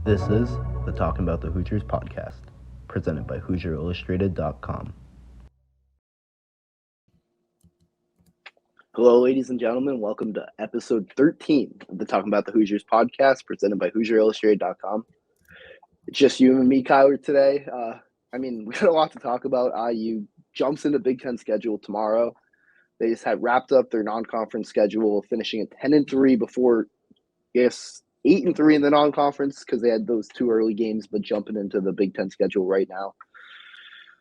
This is the Talkin Bout the Hoosiers podcast, presented by HoosierIllustrated.com. Hello, ladies and gentlemen. Welcome to episode 13 of the Talkin Bout the Hoosiers podcast, presented by HoosierIllustrated.com. It's just you and me, Kyler, today. We got a lot to talk about. IU jumps into Big Ten schedule tomorrow. They just had wrapped up their non-conference schedule, finishing at 10-3 before, 8-3 in the non-conference because they had those two early games, but jumping into the Big Ten schedule right now.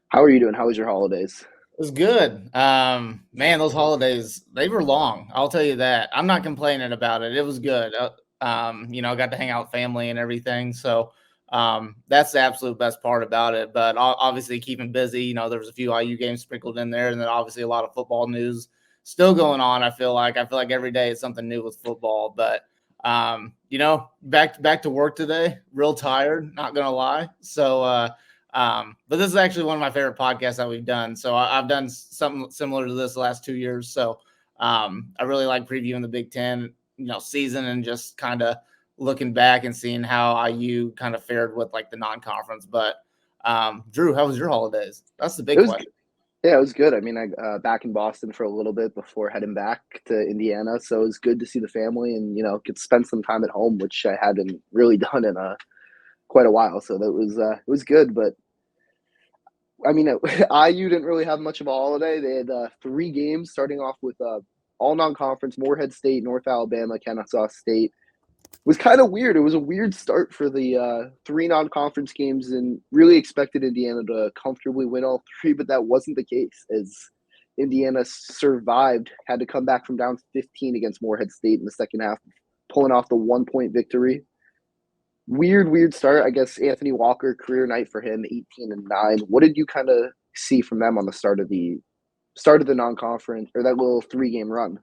How are you doing? How was your holidays? It was good. Man, those holidays, they were long. I'll tell you that. I'm not complaining about it. It was good. I got to hang out with family and everything. So that's the absolute best part about it. But obviously keeping busy, there was a few IU games sprinkled in there, and then obviously a lot of football news still going on. I feel like every day is something new with football. But back to work today, real tired, not going to lie. So but this is actually one of my favorite podcasts that we've done. So I've done something similar to this the last 2 years. So I really like previewing the Big Ten, season and just kind of looking back and seeing how IU kind of fared with like the non-conference. But Drew, how was your holidays? That's the big question. Yeah, it was good. I back in Boston for a little bit before heading back to Indiana. So it was good to see the family and, get to spend some time at home, which I hadn't really done in quite a while. So that was it was good. But IU didn't really have much of a holiday. They had 3 games, starting off with all non-conference: Morehead State, North Alabama, Kennesaw State. It was kind of weird. It was a weird start for the 3 non-conference games, and really expected Indiana to comfortably win all 3, but that wasn't the case, as Indiana survived, had to come back from down 15 against Morehead State in the second half, pulling off the 1-point victory. Weird start. I guess Anthony Walker, career night for him, 18-9. What did you kind of see from them on the start of the non-conference, or that little 3-game run?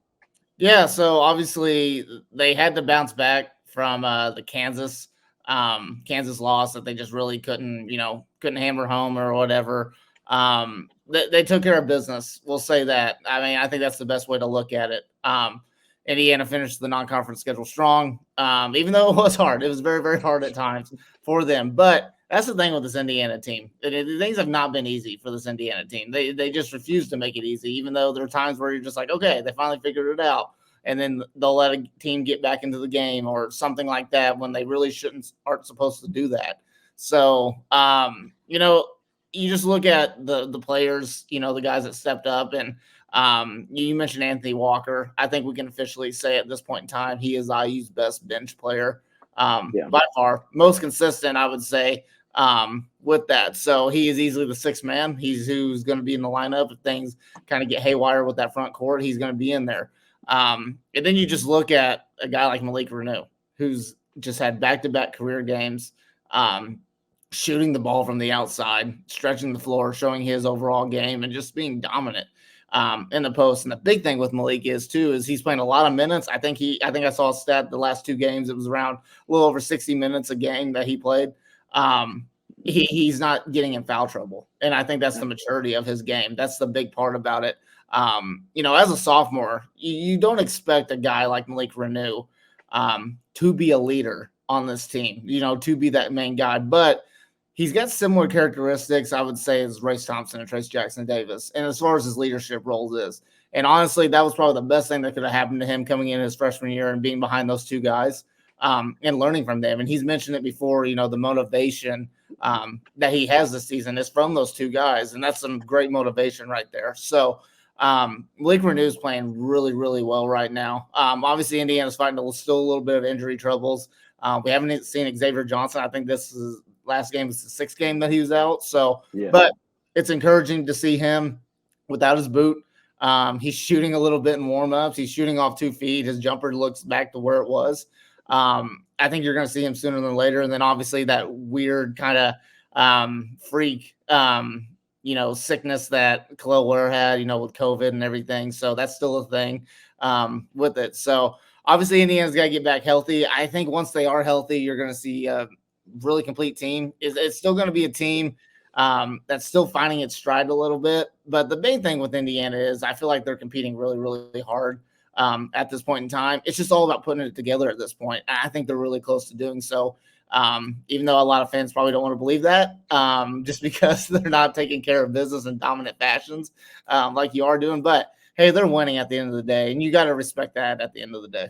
Yeah, so obviously they had to bounce back from the Kansas loss that they just really couldn't hammer home or whatever. They took care of business. We'll say that. I think that's the best way to look at it. Indiana finished the non-conference schedule strong, even though it was hard. It was very, very hard at times for them. But that's the thing with this Indiana team. Things have not been easy for this Indiana team. They just refuse to make it easy, even though there are times where you're just like, okay, they finally figured it out. And then they'll let a team get back into the game or something like that when they really aren't supposed to do that. So, you just look at the players, the guys that stepped up. And you mentioned Anthony Walker. I think we can officially say at this point in time, he is IU's best bench player by far. Most consistent, I would say, with that. So he is easily the 6th man. He's who's going to be in the lineup. If things kind of get haywire with that front court, he's going to be in there. And then you just look at a guy like Malik Reneau, who's just had back-to-back career games, shooting the ball from the outside, stretching the floor, showing his overall game, and just being dominant in the post. And the big thing with Malik is he's playing a lot of minutes. I think I saw a stat the last 2 games. It was around a little over 60 minutes a game that he played. He's not getting in foul trouble. And I think that's the maturity of his game. That's the big part about it. As a sophomore, you don't expect a guy like Malik Reneau to be a leader on this team, to be that main guy. But he's got similar characteristics, I would say, as Race Thompson and Trace Jackson Davis. And as far as his leadership roles is. And honestly, that was probably the best thing that could have happened to him coming in his freshman year and being behind those 2 guys and learning from them. And he's mentioned it before, the motivation that he has this season is from those 2 guys. And that's some great motivation right there. So Malik Reneau is playing really, really well right now. Obviously, Indiana's fighting still a little bit of injury troubles. We haven't seen Xavier Johnson. I think this is last game was the 6th game that he was out. So, But it's encouraging to see him without his boot. He's shooting a little bit in warmups. He's shooting off 2 feet. His jumper looks back to where it was. I think you're going to see him sooner than later. And then obviously that weird kind of freak, sickness that Khalil Ware had, with COVID and everything. So that's still a thing with it. So obviously Indiana's got to get back healthy. I think once they are healthy, you're going to see a really complete team. It's still going to be a team that's still finding its stride a little bit. But the main thing with Indiana is I feel like they're competing really, really hard at this point in time. It's just all about putting it together at this point. I think they're really close to doing so. Even though a lot of fans probably don't want to believe that, just because they're not taking care of business in dominant fashions like you are doing. But hey, they're winning at the end of the day, and you got to respect that at the end of the day.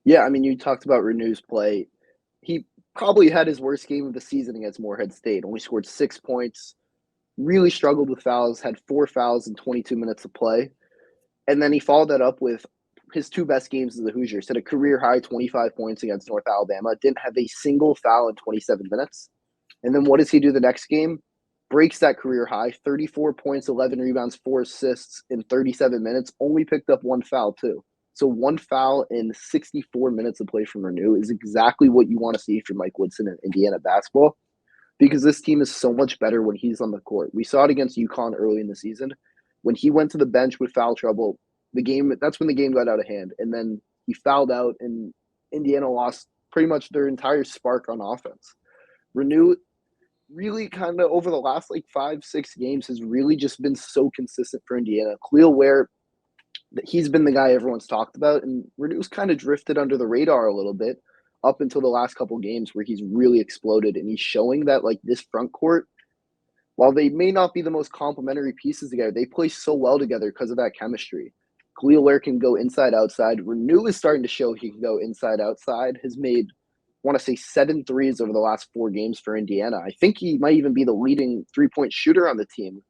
Yeah, I mean, you talked about Renew's play. He probably had his worst game of the season against Morehead State. Only scored 6 points, really struggled with fouls, had 4 fouls in 22 minutes of play. And then he followed that up with his 2 best games as the Hoosiers. Had a career high 25 points against North Alabama, didn't have a single foul in 27 minutes. And then what does he do the next game? Breaks that career high, 34 points, 11 rebounds, 4 assists in 37 minutes, only picked up 1 foul too. So 1 foul in 64 minutes of play from Reneau is exactly what you want to see from Mike Woodson in Indiana basketball, because this team is so much better when he's on the court. We saw it against UConn early in the season. When he went to the bench with foul trouble, that's when the game got out of hand. And then he fouled out, and Indiana lost pretty much their entire spark on offense. Reneau really kind of over the last 5-6 games has really just been so consistent for Indiana. Khalil Ware, he's been the guy everyone's talked about, and Reneau's kind of drifted under the radar a little bit up until the last couple games where he's really exploded, and he's showing that this front court, while they may not be the most complementary pieces together, they play so well together because of that chemistry. Khalil Ware can go inside outside. Reneau is starting to show he can go inside outside. Has made, I want to say, 7 threes over the last 4 games for Indiana. I think he might even be the leading 3-point shooter on the team.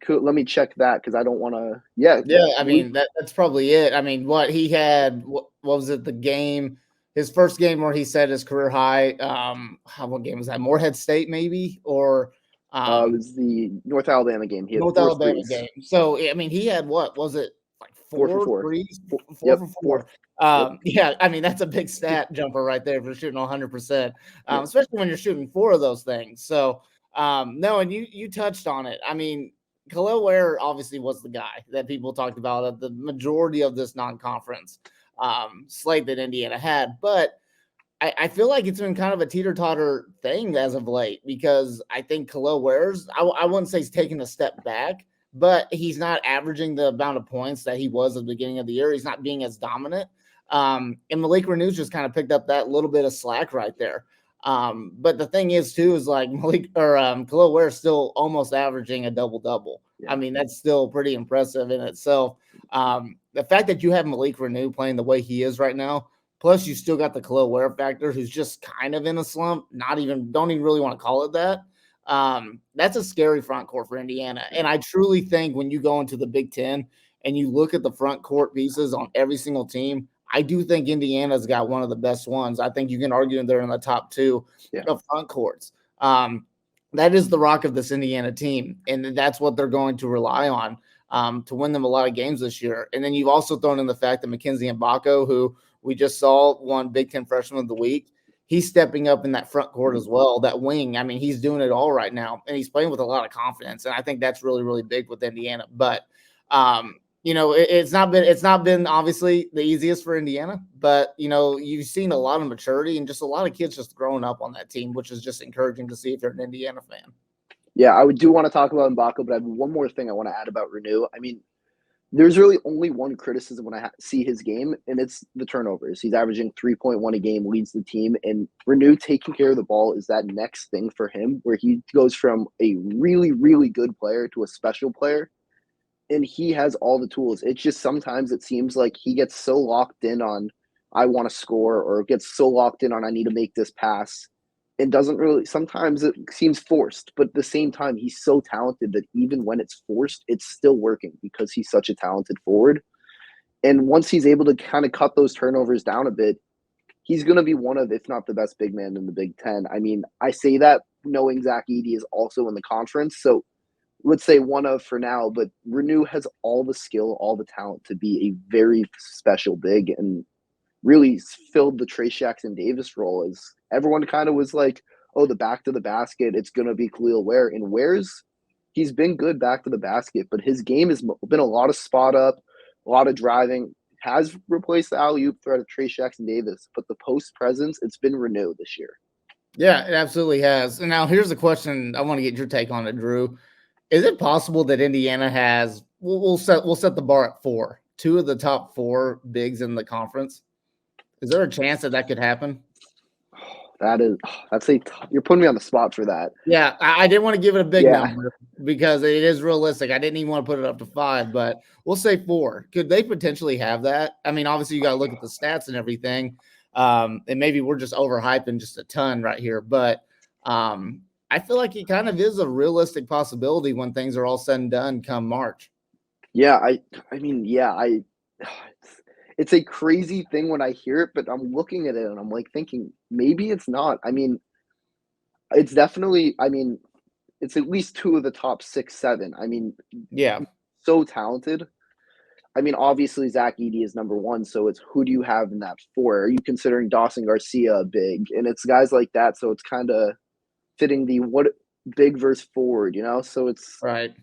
Let me check that because I don't want to. Yeah. I mean, that's probably it. I mean, what he had, what was it? The game, his first game where he set his career high. What game was that? Morehead State, maybe, or it was the North Alabama game. He had North 4 Alabama threes. game. So I mean, he had what was it? 4 for 4. Threes? 4 Yep, for 4. Yeah, I mean, that's a big stat jumper right there for shooting 100%, especially when you're shooting 4 of those things. So, no, and you touched on it. I mean, Khalil Ware obviously was the guy that people talked about at the majority of this non-conference slate that Indiana had. But I feel like it's been kind of a teeter-totter thing as of late, because I think Khalil Ware's, I wouldn't say he's taking a step back, but he's not averaging the amount of points that he was at the beginning of the year. He's not being as dominant. And Malik Reneau's just kind of picked up that little bit of slack right there. But the thing is, too, is Khalil Ware is still almost averaging a double-double. Yeah. I mean, that's still pretty impressive in itself. The fact that you have Malik Reneau playing the way he is right now, plus you still got the Khalil Ware factor, who's just kind of in a slump, don't even really want to call it that. That's a scary front court for Indiana. And I truly think when you go into the Big Ten and you look at the front court pieces on every single team, I do think Indiana's got one of the best ones. I think you can argue they're in the top 2 of front courts. That is the rock of this Indiana team, and that's what they're going to rely on to win them a lot of games this year. And then you've also thrown in the fact that Mackenzie Mgbako, who we just saw won Big Ten Freshman of the Week, he's stepping up in that front court as well. That wing, I mean, he's doing it all right now, and he's playing with a lot of confidence. And I think that's really, really big with Indiana. But it's not been obviously the easiest for Indiana, but you've seen a lot of maturity and just a lot of kids just growing up on that team, which is just encouraging to see if you're an Indiana fan. Yeah, I do want to talk about Mgbako, but I have one more thing I want to add about Reneau. I mean, there's really only one criticism when I see his game, and it's the turnovers. He's averaging 3.1 a game, leads the team, and Reneau taking care of the ball is that next thing for him, where he goes from a really, really good player to a special player, and he has all the tools. It's just sometimes it seems like he gets so locked in on I want to score, or gets so locked in on I need to make this pass, and doesn't really, sometimes it seems forced, but at the same time, he's so talented that even when it's forced, it's still working because he's such a talented forward. And once he's able to kind of cut those turnovers down a bit, he's going to be one of, if not the best big man in the Big Ten. I mean, I say that knowing Zach Edey is also in the conference, so let's say one of for now, but Reneau has all the skill, all the talent to be a very special big, and really filled the Trey Jackson-Davis role. As everyone kind of was like, oh, the back to the basket, it's going to be Khalil Ware. And he's been good back to the basket, but his game has been a lot of spot up, a lot of driving, has replaced the alley-oop threat of Trey Jackson-Davis, but the post presence, it's been Reneau this year. Yeah, it absolutely has. And now here's the question I want to get your take on it, Drew. Is it possible that Indiana has, we'll set the bar at 4, 2 of the top 4 bigs in the conference? Is there a chance that could happen? you're putting me on the spot for that. Yeah, I didn't want to give it a big Yeah. number because it is realistic. I didn't even want to put it up to 5, but we'll say 4. Could they potentially have that? I mean, obviously you got to look at the stats and everything. And maybe we're just overhyping just a ton right here, but I feel like it kind of is a realistic possibility when things are all said and done come March. Yeah, I mean, it's a crazy thing when I hear it, but I'm looking at it and I'm like thinking maybe it's not. I mean, it's definitely, I mean, it's at least 2 of the top 6, 7. I mean, Yeah, so talented. I mean, obviously Zach Edey is number 1, so it's who do you have in that 4? Are you considering Dawson Garcia big? And it's guys like that, so it's kind of fitting the what big versus forward, you know? So it's right.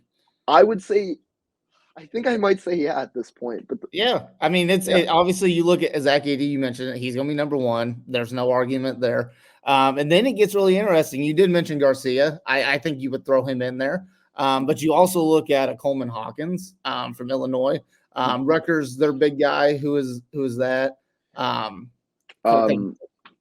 I would say I think I might say yeah at this point, but Yeah, I mean, obviously you look at Zach Edey, you mentioned it, he's going to be number 1. There's no argument there. And then it gets really interesting. You did mention Garcia. I think you would throw him in there. But you also look at a Coleman Hawkins from Illinois. Rutgers, their big guy. Who is that?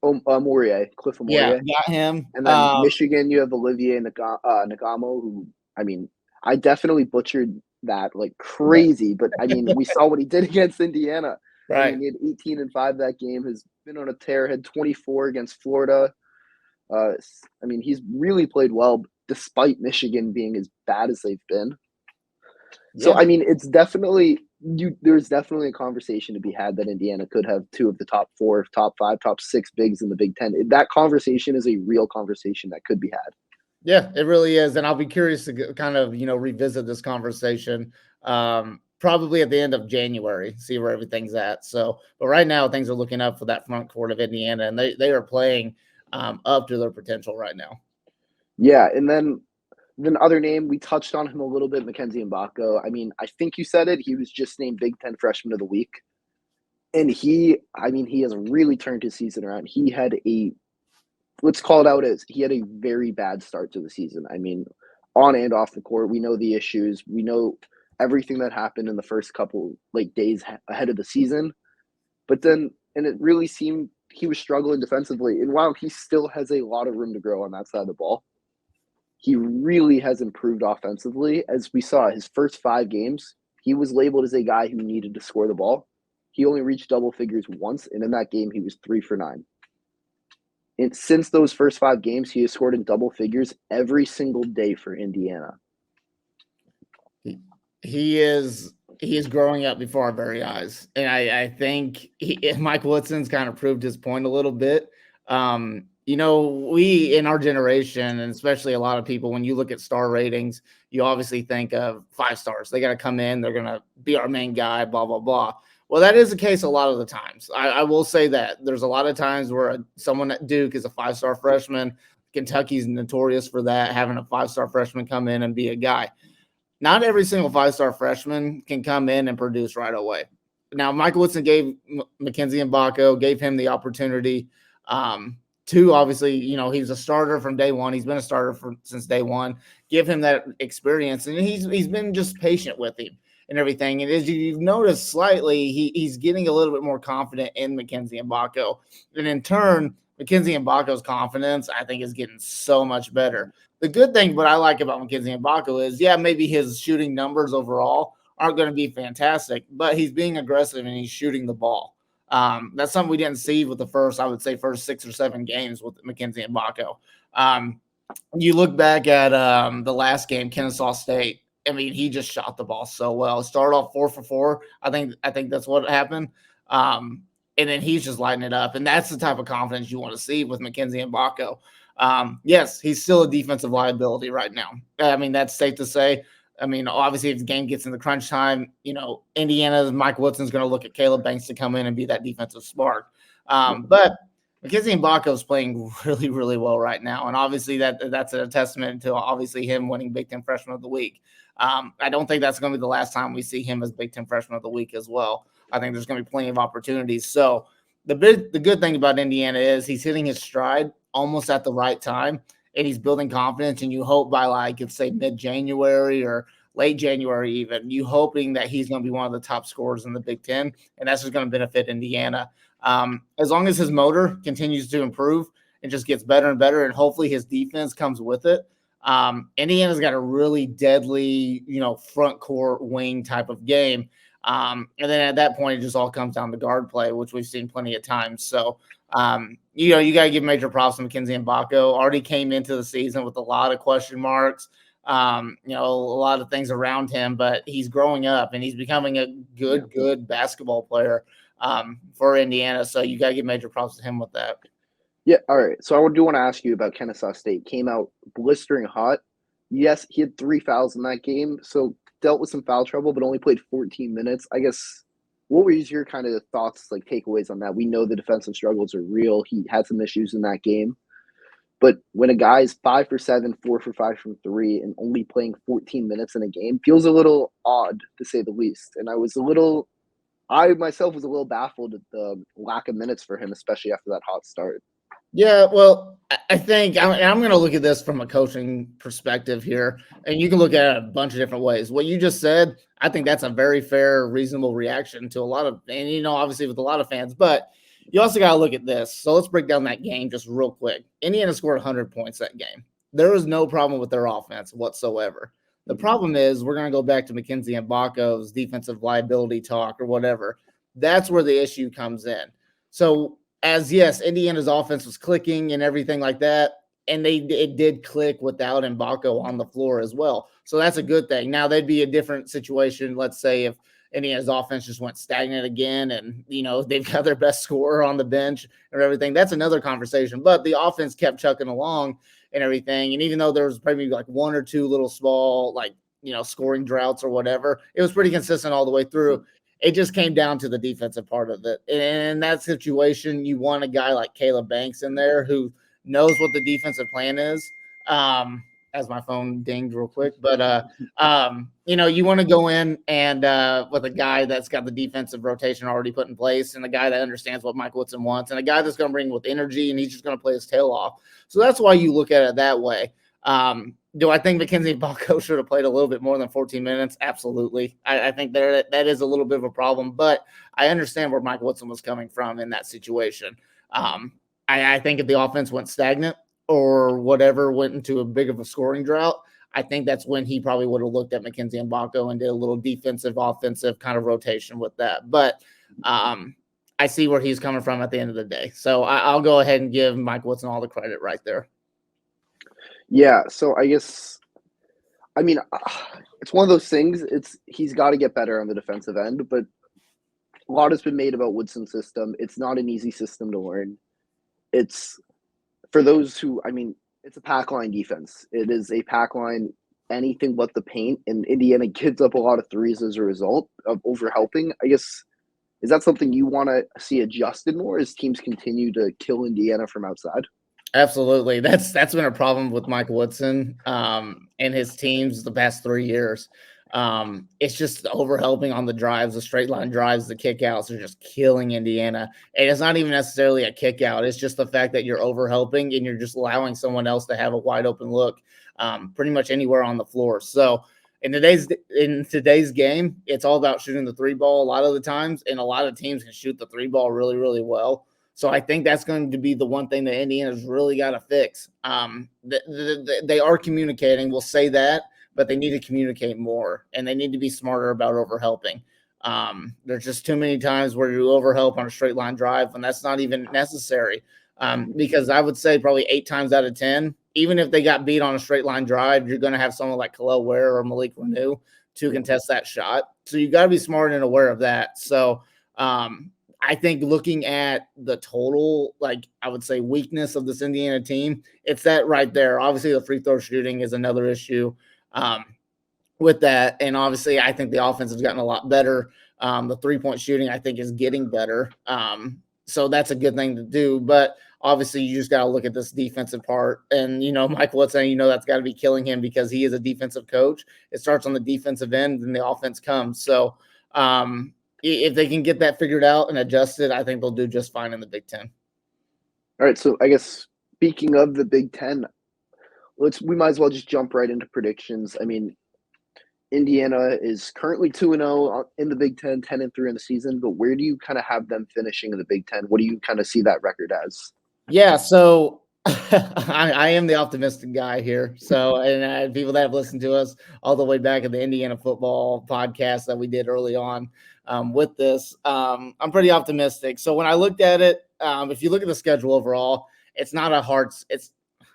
Mourier, Cliff Yeah, Mourier. got him. And then Michigan, you have Olivier Nagamo, who, I mean, I definitely butchered that like crazy, but I mean, we saw what he did against Indiana. Right. I mean, he had 18 and 5 that game, has been on a tear, had 24 against Florida. I mean, he's really played well despite Michigan being as bad as they've been. So, Yeah. I mean, it's definitely there's definitely a conversation to be had that Indiana could have 2 of the top 4, top 5, top 6 bigs in the Big Ten. That conversation is a real conversation that could be had. Yeah, it really is. And I'll be curious to kind of, revisit this conversation probably at the end of January, see where everything's at. So, but right now things are looking up for that front court of Indiana, and they are playing up to their potential right now. Yeah, and then other name, we touched on him a little bit, Mackenzie Mgbako. I mean, I think you said it. He was just named Big Ten Freshman of the Week. And he has really turned his season around. He had let's call it out as he had a very bad start to the season. I mean, on and off the court, we know the issues. We know everything that happened in the first couple days ahead of the season. But then, and it really seemed he was struggling defensively. And while he still has a lot of room to grow on that side of the ball, he really has improved offensively. As we saw, his first 5 games, he was labeled as a guy who needed to score the ball. He only reached double figures once, and in that game, he was 3 for 9. And since those first 5 games, he has scored in double figures every single day for Indiana. He is growing up before our very eyes, and I think Mike Woodson's kind of proved his point a little bit. We in our generation, and especially a lot of people, when you look at star ratings, you obviously think of 5 stars. They got to come in, they're going to be our main guy, blah, blah, blah. Well, that is the case a lot of the times. I will say that. There's a lot of times where someone at Duke is a 5-star freshman. Kentucky's notorious for that, having a 5-star freshman come in and be a guy. Not every single 5-star freshman can come in and produce right away. Now, Michael Woodson gave Mackenzie Mgbako, gave him the opportunity to obviously, he was a starter from day one. He's been a starter since day one. Give him that experience, and he's been just patient with him and everything. And as you've noticed slightly, he's getting a little bit more confident in Mackenzie Mgbako. And in turn, Mackenzie Mbako's confidence, I think, is getting so much better. The good thing, what I like about Mackenzie Mgbako is, maybe his shooting numbers overall aren't going to be fantastic, but he's being aggressive and he's shooting the ball. That's something we didn't see with the first 6 or 7 games with Mackenzie Mgbako. You look back at the last game, Kennesaw State. I mean, he just shot the ball so well. Started off 4 for 4. I think that's what happened. And then he's just lighting it up. And that's the type of confidence you want to see with Mackenzie Mgbako. Yes, he's still a defensive liability right now. I mean, that's safe to say. I mean, obviously, if the game gets in the crunch time, Indiana's Mike Woodson's going to look at Caleb Banks to come in and be that defensive spark. But Mackenzie Mgbako is playing really, really well right now. And obviously, that's a testament to obviously him winning Big Ten Freshman of the Week. I don't think that's going to be the last time we see him as Big Ten Freshman of the Week as well. I think there's going to be plenty of opportunities. So the good thing about Indiana is he's hitting his stride almost at the right time, and he's building confidence. And you hope by say mid-January or late January even, you hoping that he's going to be one of the top scorers in the Big Ten, and that's just going to benefit Indiana. As long as his motor continues to improve and just gets better and better. And hopefully his defense comes with it. Indiana's got a really deadly, front court wing type of game. And then at that point, it just all comes down to guard play, which we've seen plenty of times. So, you got to give major props to Mackenzie Mgbako. Already came into the season with a lot of question marks, a lot of things around him, but he's growing up and he's becoming a good basketball player for Indiana. So you got to give major props to him with that. Yeah, all right. So I do want to ask you about Kennesaw State. Came out blistering hot. Yes, he had 3 fouls in that game, so dealt with some foul trouble, but only played 14 minutes. I guess, what were your kind of thoughts, like takeaways on that? We know the defensive struggles are real. He had some issues in that game. But when a guy's 5 for 7, 4 for 5 from 3, and only playing 14 minutes in a game, feels a little odd, to say the least. And I myself was a little baffled at the lack of minutes for him, especially after that hot start. Yeah, well, I think I'm going to look at this from a coaching perspective here, and you can look at it a bunch of different ways. What you just said, I think that's a very fair, reasonable reaction to a lot of, and obviously with a lot of fans, but you also got to look at this. So let's break down that game just real quick. Indiana scored 100 points that game. There was no problem with their offense whatsoever. The problem is we're going to go back to Mackenzie Mgbako's defensive liability talk or whatever. That's where the issue comes in. So yes, Indiana's offense was clicking and everything like that, and it did click without Mgbako on the floor as well. So that's a good thing. Now, they'd be a different situation, let's say, if Indiana's offense just went stagnant again and, they've got their best scorer on the bench or everything. That's another conversation. But the offense kept chucking along and everything. And even though there was probably like 1 or 2 little small, scoring droughts or whatever, it was pretty consistent all the way through. It just came down to the defensive part of it. And in that situation, you want a guy like Caleb Banks in there who knows what the defensive plan is. As my phone dinged real quick, but you want to go in and with a guy that's got the defensive rotation already put in place, and a guy that understands what Mike Woodson wants, and a guy that's going to bring with energy, and he's just going to play his tail off. So that's why you look at it that way. Do I think Mackenzie Mgbako should have played a little bit more than 14 minutes? Absolutely. I think that is a little bit of a problem, but I understand where Mike Woodson was coming from in that situation. I think if the offense went stagnant or whatever, went into a big of a scoring drought, I think that's when he probably would have looked at Mackenzie Mgbako and did a little defensive, offensive kind of rotation with that. But I see where he's coming from at the end of the day. So I'll go ahead and give Mike Woodson all the credit right there. Yeah, so it's one of those things. He's got to get better on the defensive end, but a lot has been made about Woodson's system. It's not an easy system to learn. It's for those who, it's a pack line defense. It is a pack line, anything but the paint, and Indiana gives up a lot of threes as a result of overhelping. I guess, is that something you want to see adjusted more as teams continue to kill Indiana from outside? Absolutely. That's been a problem with Mike Woodson and his teams the past 3 years. It's just overhelping on the drives, the straight line drives, the kickouts are just killing Indiana. And it's not even necessarily a kick out. It's just the fact that you're overhelping and you're just allowing someone else to have a wide open look pretty much anywhere on the floor. So in today's game, it's all about shooting the 3-ball a lot of the times, and a lot of teams can shoot the 3-ball really, really well. So I think that's going to be the one thing that Indiana's really got to fix. They are communicating, we'll say that, but they need to communicate more, and they need to be smarter about overhelping. There's just too many times where you overhelp on a straight line drive, and that's not even necessary. Because I would say probably 8 times out of 10, even if they got beat on a straight line drive, you're going to have someone like Khalil Ware or Malik Reneau to contest that shot. So you got to be smart and aware of that. So I think looking at the total, I would say, weakness of this Indiana team, it's that right there. Obviously, the free throw shooting is another issue with that. And obviously, I think the offense has gotten a lot better. The three-point shooting, I think, is getting better. So that's a good thing to do. But obviously, you just got to look at this defensive part. And, Mike Woodson, that's got to be killing him because he is a defensive coach. It starts on the defensive end and the offense comes. So, if they can get that figured out and adjusted, I think they'll do just fine in the Big Ten. All right, so I guess speaking of the Big Ten, we might as well just jump right into predictions. Indiana is currently 2-0 in the Big Ten, 10-3 in the season, but where do you kind of have them finishing in the Big Ten? What do you kind of see that record as? Yeah, so I am the optimistic guy here. So, and people that have listened to us all the way back in the Indiana football podcast that we did early on with this, I'm pretty optimistic. So when I looked at it, if you look at the schedule overall, it's not a hard.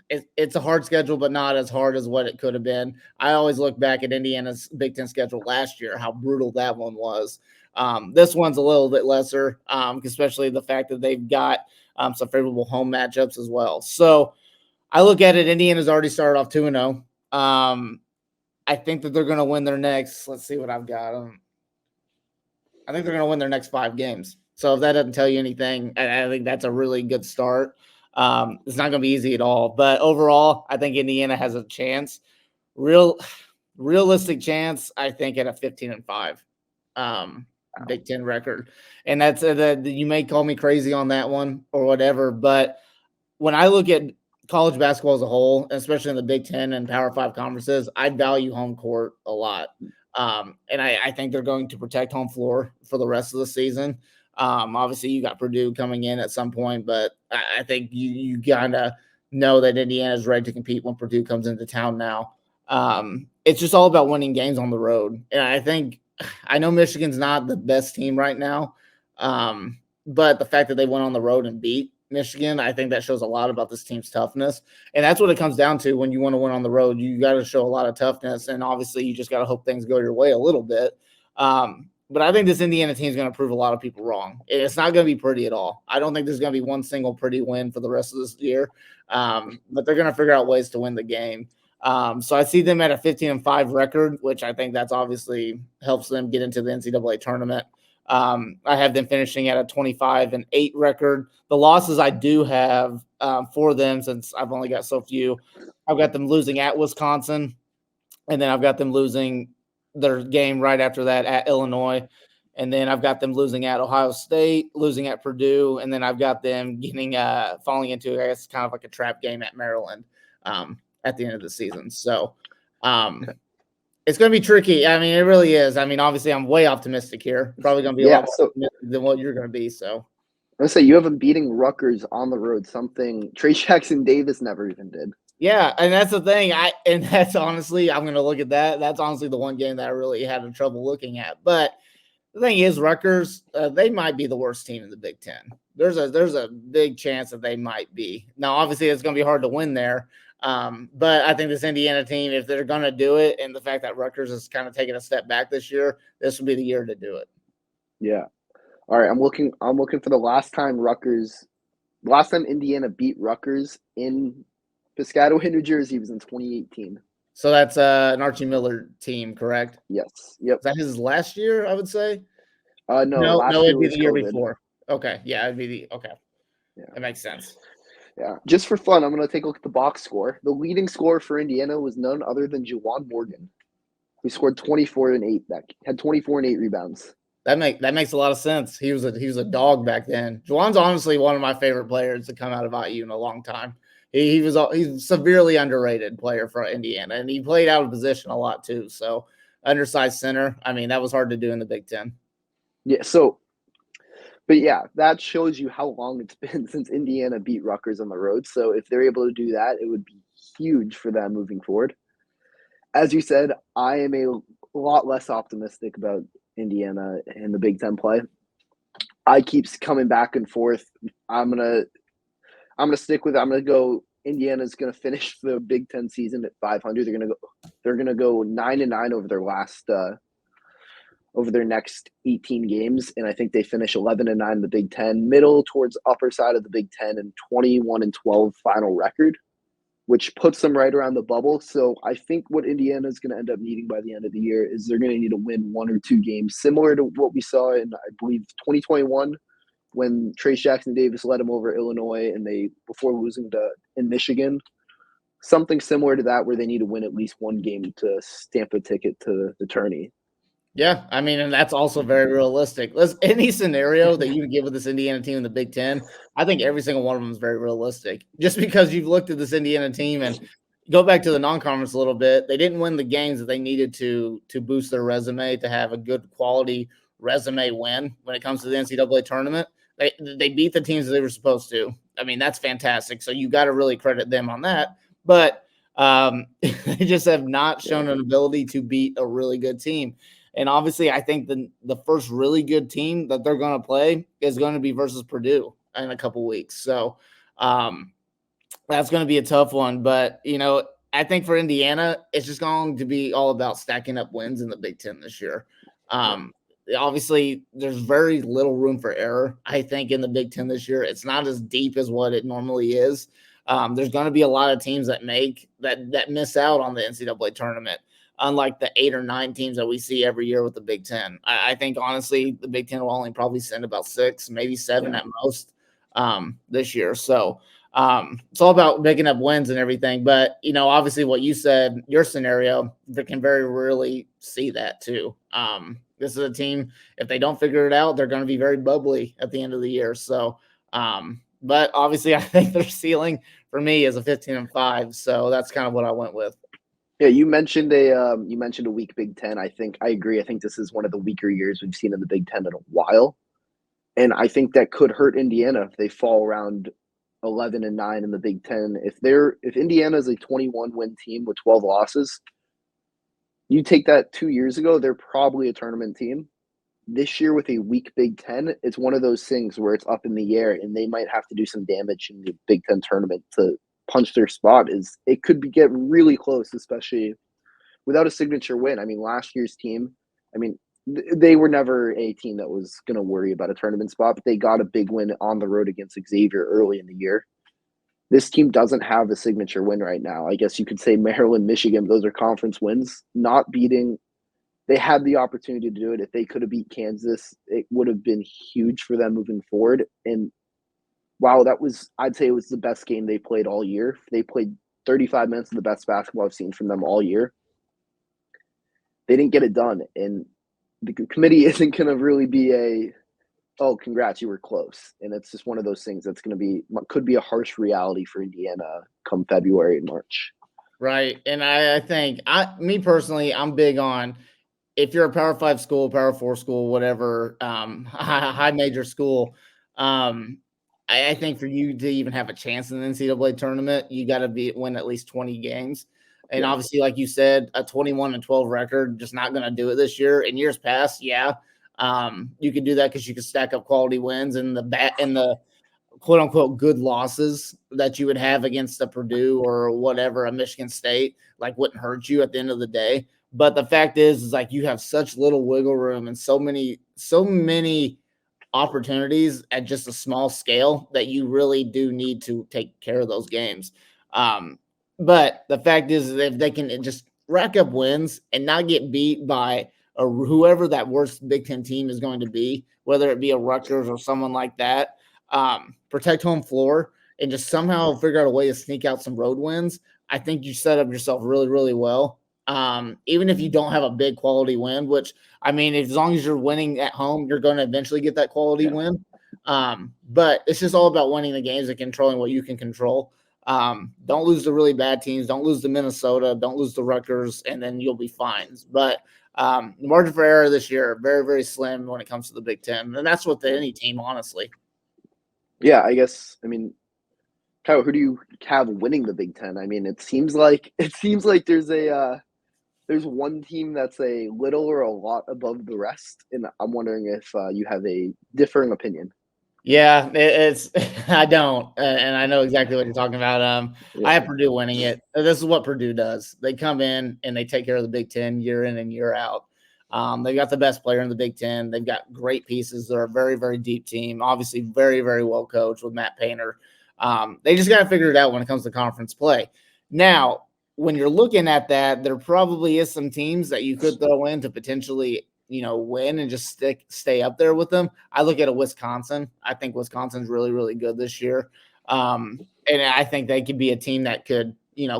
It's a hard schedule, but not as hard as what it could have been. I always look back at Indiana's Big Ten schedule last year, how brutal that one was. This one's a little bit lesser, especially the fact that they've got some favorable home matchups as well. So I look at it, Indiana's already started off 2-0. I think that they're going to win their next, let's see what I've got. I think they're going to win their next 5 games. So if that doesn't tell you anything, I think that's a really good start. It's not going to be easy at all. But overall, I think Indiana has a chance. Realistic chance, I think, at a 15-5 Big Ten record. And that's you may call me crazy on that one or whatever, but when I look at college basketball as a whole, especially in the Big Ten and Power 5 conferences, I value home court a lot. And I think they're going to protect home floor for the rest of the season. Obviously, you got Purdue coming in at some point, but I think you kind of know that Indiana is ready to compete when Purdue comes into town now. It's just all about winning games on the road. And I know Michigan's not the best team right now, but the fact that they went on the road and beat Michigan, I think that shows a lot about this team's toughness. And that's what it comes down to when you want to win on the road. You got to show a lot of toughness, and obviously you just got to hope things go your way a little bit. But I think this Indiana team is going to prove a lot of people wrong. It's not going to be pretty at all. I don't think there's going to be one single pretty win for the rest of this year, but they're going to figure out ways to win the game. So I see them at a 15-5 record, which I think that's obviously helps them get into the NCAA tournament. I have them finishing at a 25-8 record. The losses I do have for them, since I've only got so few, I've got them losing at Wisconsin, and then I've got them losing their game right after that at Illinois, and then I've got them losing at Ohio State, losing at Purdue, and then I've got them getting falling into, I guess, kind of like a trap game at Maryland at the end of the season. So it's going to be tricky. I mean, it really is. I mean, obviously, I'm way optimistic here. Probably going to be a lot more optimistic than what you're going to be. So I'm going to say you have them beating Rutgers on the road, something Trey Jackson Davis never even did. Yeah, and that's the thing. And that's honestly, I'm going to look at that. That's honestly the one game that I really had trouble looking at. But the thing is, Rutgers, they might be the worst team in the Big Ten. There's a big chance that they might be. Now, obviously, it's going to be hard to win there. But I think this Indiana team, if they're going to do it, and the fact that Rutgers is kind of taking a step back this year, this will be the year to do it. Yeah. All right. I'm looking for the last time Indiana beat Rutgers in Piscataway, New Jersey was in 2018. So that's an Archie Miller team, correct? Yes. Yep. Is that his last year, I would say? No, it'd be the year before. Okay. Yeah, it'd be okay. Yeah. That makes sense. Yeah. Just for fun, I'm going to take a look at the box score. The leading scorer for Indiana was none other than Juwan Morgan, who scored 24 and 8. That had 24 and 8 rebounds. That makes a lot of sense. He was a dog back then. Juwan's honestly one of my favorite players to come out of IU in a long time. He's a severely underrated player for Indiana, and he played out of position a lot too. So undersized center. I mean, that was hard to do in the Big Ten. Yeah. But yeah, that shows you how long it's been since Indiana beat Rutgers on the road. So if they're able to do that, it would be huge for them moving forward. As you said, I am a lot less optimistic about Indiana in the Big Ten play. I keep coming back and forth. I'm gonna stick with it. I'm gonna go. Indiana's gonna finish the Big Ten season at 500. They're gonna go 9-9 over their next 18 games, and I think they finish 11-9 in the Big Ten, middle towards upper side of the Big Ten, and 21-12 final record, which puts them right around the bubble. So I think what Indiana is going to end up needing by the end of the year is they're going to need to win 1 or 2 games, similar to what we saw in, I believe, 2021, when Trace Jackson Davis led them over Illinois and before losing in Michigan. Something similar to that, where they need to win at least 1 game to stamp a ticket to the tourney. Yeah, I mean, and that's also very realistic. Any scenario that you would give with this Indiana team in the Big Ten, I think every single one of them is very realistic. Just because you've looked at this Indiana team and go back to the non-conference a little bit, they didn't win the games that they needed to boost their resume, to have a good quality resume win when it comes to the NCAA tournament. They beat the teams they were supposed to. I mean, that's fantastic. So you got to really credit them on that. But they just have not shown an ability to beat a really good team. And obviously, I think the first really good team that they're going to play is going to be versus Purdue in a couple weeks. So that's going to be a tough one. But, I think for Indiana, it's just going to be all about stacking up wins in the Big Ten this year. Obviously, there's very little room for error, I think, in the Big Ten this year. It's not as deep as what it normally is. There's going to be a lot of teams that miss out on the NCAA tournament, unlike the 8 or 9 teams that we see every year with the Big Ten. I think, honestly, the Big Ten will only probably send about 6, maybe 7 at most this year. So it's all about picking up wins and everything. But, obviously what you said, your scenario, they can very rarely see that too. This is a team, if they don't figure it out, they're going to be very bubbly at the end of the year. So, but obviously I think their ceiling for me is a 15-5. So that's kind of what I went with. Yeah, you mentioned a weak Big Ten. I agree. I think this is one of the weaker years we've seen in the Big Ten in a while. And I think that could hurt Indiana if they fall around 11-9 in the Big Ten. If Indiana is a 21-win team with 12 losses, you take that 2 years ago, they're probably a tournament team. This year with a weak Big Ten, it's one of those things where it's up in the air, and they might have to do some damage in the Big Ten tournament to punch their spot. It could get really close, especially without a signature win. I mean, last year's team, they were never a team that was going to worry about a tournament spot, but they got a big win on the road against Xavier early in the year. This team doesn't have a signature win right now. I guess you could say Maryland, Michigan, those are conference wins. They had the opportunity to do it. If they could have beat Kansas, it would have been huge for them moving forward. And wow, I'd say it was the best game they played all year. They played 35 minutes of the best basketball I've seen from them all year. They didn't get it done. And the committee isn't going to really be oh, congrats, you were close. And it's just one of those things that's could be a harsh reality for Indiana come February and March. Right. And I think, me personally, I'm big on, if you're a Power 5 school, Power 4 school, whatever, high major school, I think for you to even have a chance in the NCAA tournament, you got to win at least 20 games. And obviously, like you said, a 21-12 record, just not going to do it this year. In years past, yeah, you could do that because you could stack up quality wins, and the quote unquote good losses that you would have against a Purdue or whatever, a Michigan State, wouldn't hurt you at the end of the day. But the fact is you have such little wiggle room and so many opportunities at just a small scale that you really do need to take care of those games. But the fact is, if they can just rack up wins and not get beat by whoever that worst Big Ten team is going to be, whether it be a Rutgers or someone like that, protect home floor and just somehow figure out a way to sneak out some road wins, I think you set up yourself really, really well. Even if you don't have a big quality win, which, as long as you're winning at home, you're going to eventually get that quality win. But it's just all about winning the games and controlling what you can control. Don't lose to really bad teams. Don't lose to Minnesota. Don't lose to Rutgers, and then you'll be fine. But the margin for error this year, very, very slim when it comes to the Big Ten. And that's with any team, honestly. Yeah, I guess, Kyle, who do you have winning the Big Ten? It seems like there's one team that's a little or a lot above the rest, and I'm wondering if you have a differing opinion. Yeah, it's I don't, and I know exactly what you're talking about. I have Purdue winning it. This is what Purdue does. They come in and they take care of the Big Ten year in and year out. They've got the best player in the Big Ten. They've got great pieces. They're a very, very deep team. Obviously, very, very well coached with Matt Painter. They just got to figure it out when it comes to conference play. Now, when you're looking at that, there probably is some teams that you could throw in to potentially, win and just stay up there with them. I look at a Wisconsin. I think Wisconsin's really, really good this year. And I think they could be a team that could,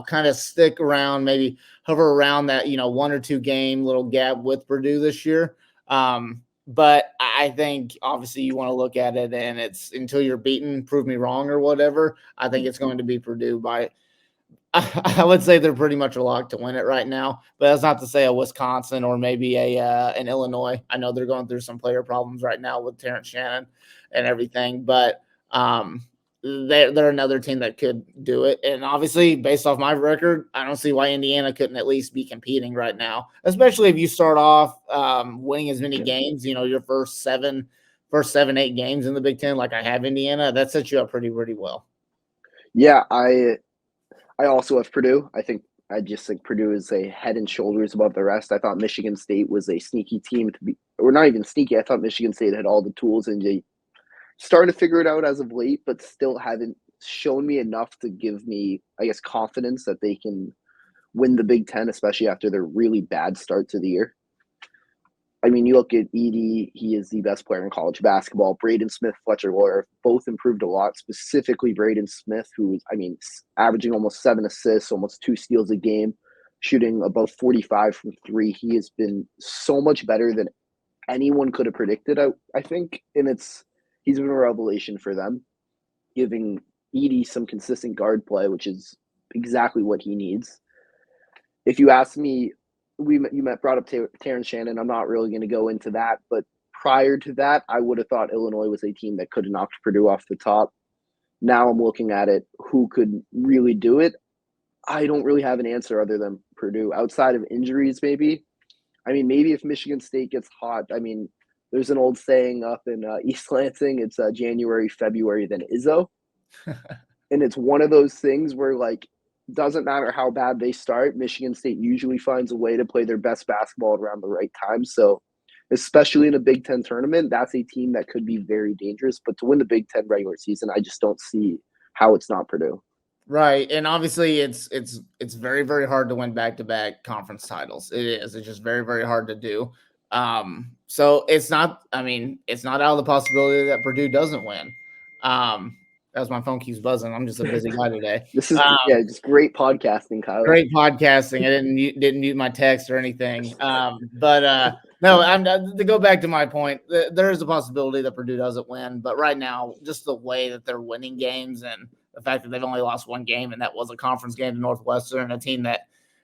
kind of stick around, maybe hover around that, 1 or 2 game little gap with Purdue this year. But I think obviously you want to look at it, and it's until you're beaten, prove me wrong or whatever. I think it's going to be Purdue by I would say they're pretty much a lock to win it right now, but that's not to say a Wisconsin or maybe an Illinois. I know they're going through some player problems right now with Terrence Shannon and everything, but they're another team that could do it. And obviously, based off my record, I don't see why Indiana couldn't at least be competing right now, especially if you start off winning as many games. Your first 8 games in the Big Ten, like I have Indiana, that sets you up pretty well. Yeah, I also have Purdue. I just think Purdue is a head and shoulders above the rest. I thought Michigan State was a sneaky team to be, or not even sneaky. I thought Michigan State had all the tools and they started to figure it out as of late, but still haven't shown me enough to give me, I guess, confidence that they can win the Big Ten, especially after their really bad start to the year. I mean, you look at Edey, he is the best player in college basketball. Braden Smith, Fletcher Loyer, both improved a lot, specifically Braden Smith, who's, averaging almost 7 assists, almost 2 steals a game, shooting above 45 from 3. He has been so much better than anyone could have predicted, I think. And he's been a revelation for them, giving Edey some consistent guard play, which is exactly what he needs. If you ask me, brought up Terrence Shannon. I'm not really going to go into that, but prior to that, I would have thought Illinois was a team that could have knocked Purdue off the top. Now I'm looking at it, who could really do it? I don't really have an answer other than Purdue. Outside of injuries, maybe. Maybe if Michigan State gets hot. There's an old saying up in East Lansing, it's January, February, then Izzo. And it's one of those things where, doesn't matter how bad they start, Michigan State usually finds a way to play their best basketball around the right time. So, especially in a Big Ten tournament, that's a team that could be very dangerous. But to win the Big Ten regular season, I just don't see how it's not Purdue. Right, and obviously it's very, very hard to win back-to-back conference titles. It is. It's just very, very hard to do. So it's not. It's not out of the possibility that Purdue doesn't win. As my phone keeps buzzing, I'm just a busy guy today. This is just great podcasting, Kyle. Great podcasting. I didn't mute my text or anything. But no, to go back to my point, there is a possibility that Purdue doesn't win. But right now, just the way that they're winning games and the fact that they've only lost one game, and that was a conference game to Northwestern, a team that,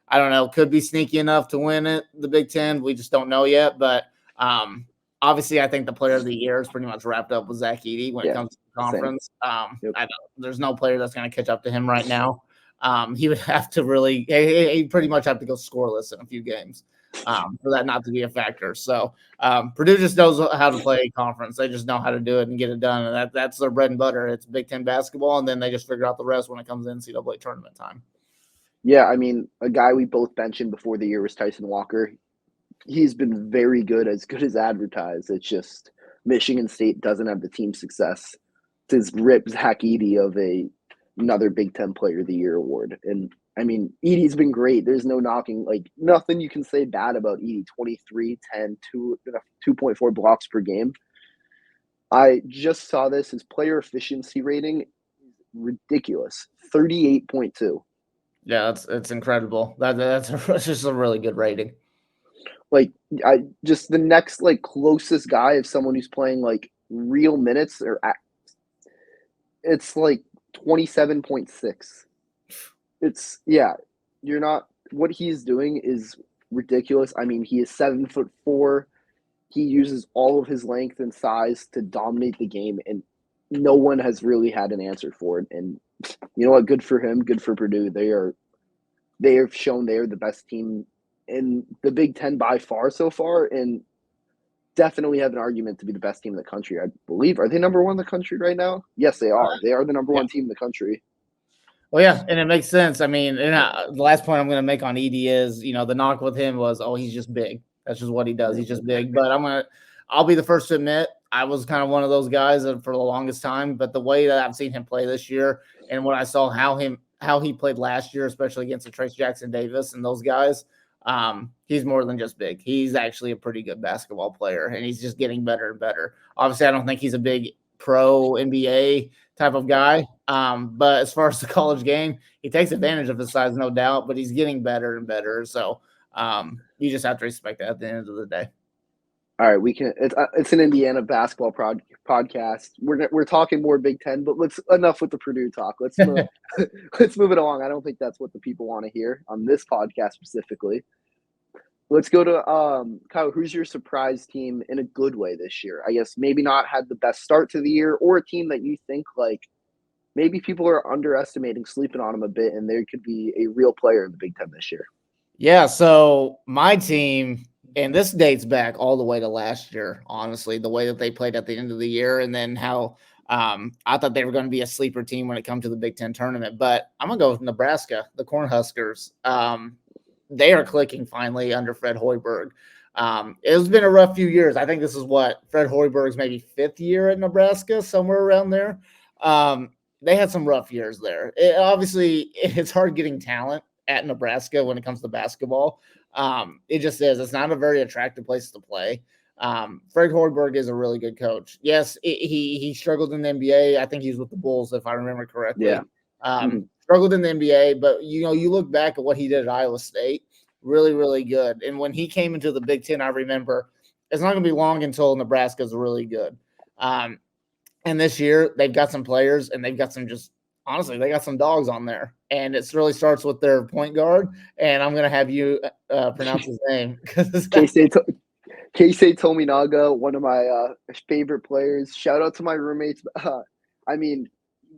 I don't know, could be sneaky enough to win the Big Ten. We just don't know yet. But obviously, I think the player of the year is pretty much wrapped up with Zach Edey when it comes to the conference. There's no player that's going to catch up to him right now. He would have to really – he pretty much have to go scoreless in a few games for that not to be a factor. So Purdue just knows how to play a conference. They just know how to do it and get it done, and that's their bread and butter. It's Big Ten basketball, and then they just figure out the rest when it comes to NCAA tournament time. Yeah, a guy we both mentioned before the year was Tyson Walker. He's been very good as advertised. It's just Michigan State doesn't have the team success to rip Zach Edey of another Big Ten Player of the Year award. And Edey's been great. There's no knocking, nothing you can say bad about Edey. 23, 10, 2.4 blocks per game. I just saw this. His player efficiency rating is ridiculous. 38.2. Yeah, it's incredible. That's just a really good rating. The next closest guy of someone who's playing real minutes it's 27.6. You're not, what he's doing is ridiculous. He is 7'4". He uses all of his length and size to dominate the game, and no one has really had an answer for it. And you know what? Good for him. Good for Purdue. They have shown they are the best team in the Big Ten by far so far, and definitely have an argument to be the best team in the country. I believe. Are they number 1 in the country right now? Yes, they are. They are the number 1 team in the country. Well, yeah, and it makes sense. The last point I'm going to make on Edey is, the knock with him was, he's just big. That's just what he does. He's just big. But I'll be the first to admit, I was kind of one of those guys for the longest time. But the way that I've seen him play this year, and what I saw how he played last year, especially against the Trace Jackson Davis and those guys, he's more than just big. He's actually a pretty good basketball player, and he's just getting better and better. Obviously, I don't think he's a big pro NBA type of guy. But as far as the college game, he takes advantage of his size, no doubt, but he's getting better and better. So you just have to respect that at the end of the day. All right, we can. It's an Indiana basketball podcast. We're talking more Big Ten, but let's enough with the Purdue talk. Let's move, let's move it along. I don't think that's what the people want to hear on this podcast specifically. Let's go to Kyle. Who's your surprise team in a good way this year? I guess maybe not had the best start to the year, or a team that you think like maybe people are underestimating, sleeping on them a bit, and they could be a real player in the Big Ten this year. Yeah, so my team, and this dates back all the way to last year, honestly, the way that they played at the end of the year, and then how I thought they were going to be a sleeper team when it comes to the Big Ten tournament. But I'm going to go with Nebraska, the Cornhuskers. They are clicking finally under Fred Hoiberg. It's been a rough few years. I think this is what Fred Hoiberg's maybe 5th year at Nebraska, somewhere around there. They had some rough years there. Obviously, it's hard getting talent at Nebraska when it comes to basketball. It just is. It's not a very attractive place to play. Fred Hoiberg is a really good coach. Yes, he struggled in the NBA. I think he's with the Bulls, if I remember correctly. Yeah. Struggled in the NBA, but you look back at what he did at Iowa State, really, really good. And when he came into the Big Ten, I remember it's not going to be long until Nebraska's really good. And this year they've got some players, and they've got some honestly, they got some dogs on there, and it really starts with their point guard. And I'm going to have you pronounce his name. Keisei Tominaga, one of my favorite players. Shout out to my roommates. I mean,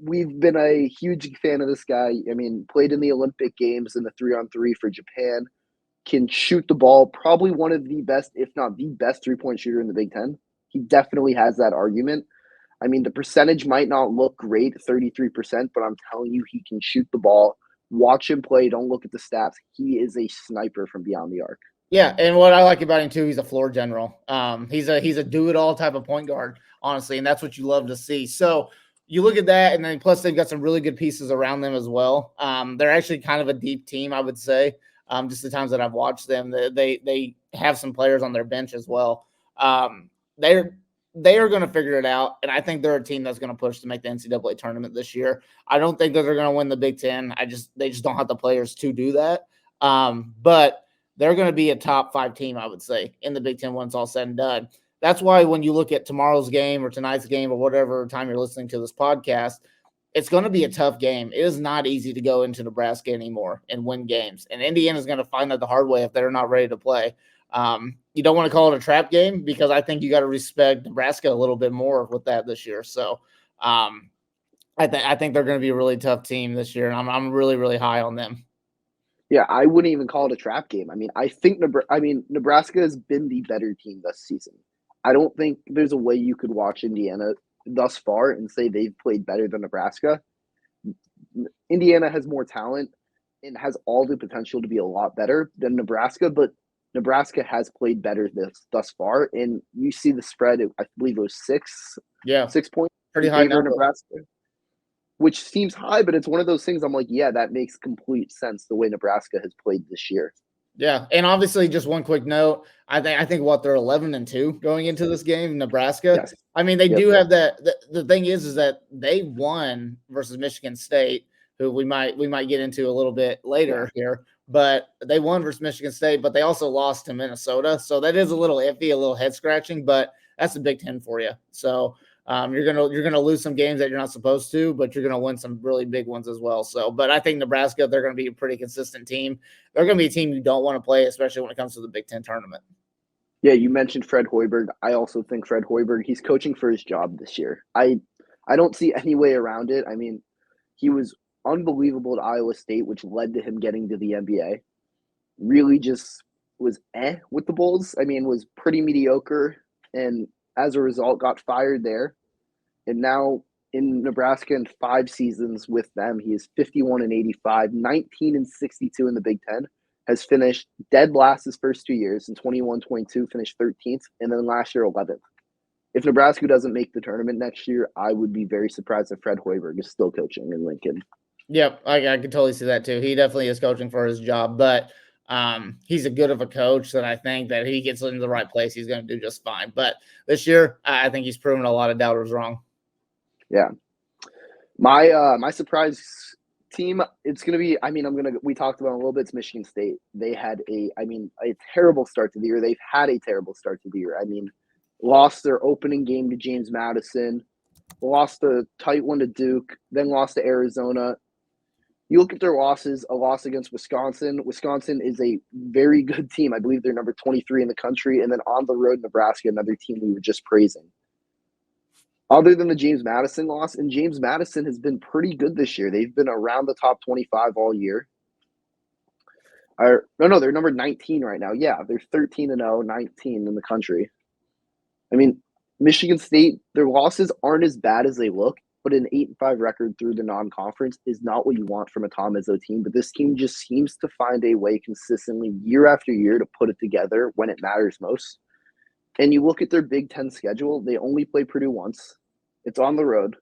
we've been a huge fan of this guy. I mean, played in the Olympic Games in the 3-on-3 for Japan. Can shoot the ball. Probably one of the best, if not the best, 3-point shooter in the Big Ten. He definitely has that argument. I mean, the percentage might not look great, 33%, but I'm telling you, he can shoot the ball. Watch him play. Don't look at the stats. He is a sniper from beyond the arc. Yeah, and what I like about him too, he's a floor general. He's a do-it-all type of point guard, honestly, and that's what you love to see. So you look at that, and then plus they've got some really good pieces around them as well. They're actually kind of a deep team, I would say. Just the times that I've watched them, they have some players on their bench as well. They are going to figure it out, and I think they're a team that's going to push to make the NCAA tournament this year. I don't think that they're going to win the Big Ten. They just don't have the players to do that. But they're going to be a top 5 team, I would say, in the Big Ten when it's all said and done. That's why when you look at tomorrow's game or tonight's game or whatever time you're listening to this podcast, it's going to be a tough game. It is not easy to go into Nebraska anymore and win games. And Indiana's going to find that the hard way if they're not ready to play. You don't want to call it a trap game because I think you got to respect Nebraska a little bit more with that this year. So I think they're going to be a really tough team this year, and I'm really, really high on them. Yeah, I wouldn't even call it a trap game. I mean, I think Nebraska has been the better team this season. I don't think there's a way you could watch Indiana thus far and say they've played better than Nebraska. Indiana has more talent and has all the potential to be a lot better than Nebraska, but Nebraska has played better thus far, and you see the spread. I believe it was 6 points. Pretty high number. Nebraska, which seems high, but it's one of those things I'm like, yeah, that makes complete sense the way Nebraska has played this year. Yeah, and obviously, just one quick note. I think what they're 11-2 going into this game, Nebraska. Yes. I mean, they do have that. The thing is that they won versus Michigan State, who we might get into a little bit later here. But they won versus Michigan State, but they also lost to Minnesota. So that is a little iffy, a little head scratching, but that's the Big Ten for you. So you're gonna lose some games that you're not supposed to, but you're gonna win some really big ones as well. So, but I think Nebraska, they're gonna be a pretty consistent team. They're gonna be a team you don't want to play, especially when it comes to the Big Ten tournament. Yeah, you mentioned Fred Hoiberg. I also think Fred Hoiberg, he's coaching for his job this year. I don't see any way around it. I mean, he was unbelievable at Iowa State, which led to him getting to the NBA. Really just was with the Bulls. I mean, was pretty mediocre, and as a result got fired there. And now in Nebraska in 5 seasons with them, he is 51-85, 19-62 in the Big Ten. Has finished dead last his first 2 years. In 21-22, finished 13th, and then last year 11th. If Nebraska doesn't make the tournament next year, I would be very surprised if Fred Hoiberg is still coaching in Lincoln. Yep, I can totally see that too. He definitely is coaching for his job, but he's a good of a coach that I think that he gets into the right place, he's going to do just fine. But this year, I think he's proven a lot of doubters wrong. Yeah. My surprise team, it's going to be, we talked about it a little bit. It's Michigan State. They had a terrible start to the year. They've had a terrible start to the year. Lost their opening game to James Madison, lost a tight one to Duke, then lost to Arizona. You look at their losses, a loss against Wisconsin. Wisconsin is a very good team. I believe they're number 23 in the country. And then on the road, Nebraska, another team we were just praising. Other than the James Madison loss, and James Madison has been pretty good this year. They've been around the top 25 all year. No, they're number 19 right now. Yeah, they're 13-0, 19 in the country. Michigan State, their losses aren't as bad as they look, but an 8-5 record through the non-conference is not what you want from a Tom Izzo team. But this team just seems to find a way consistently year after year to put it together when it matters most. And you look at their Big Ten schedule, they only play Purdue once. It's on the road.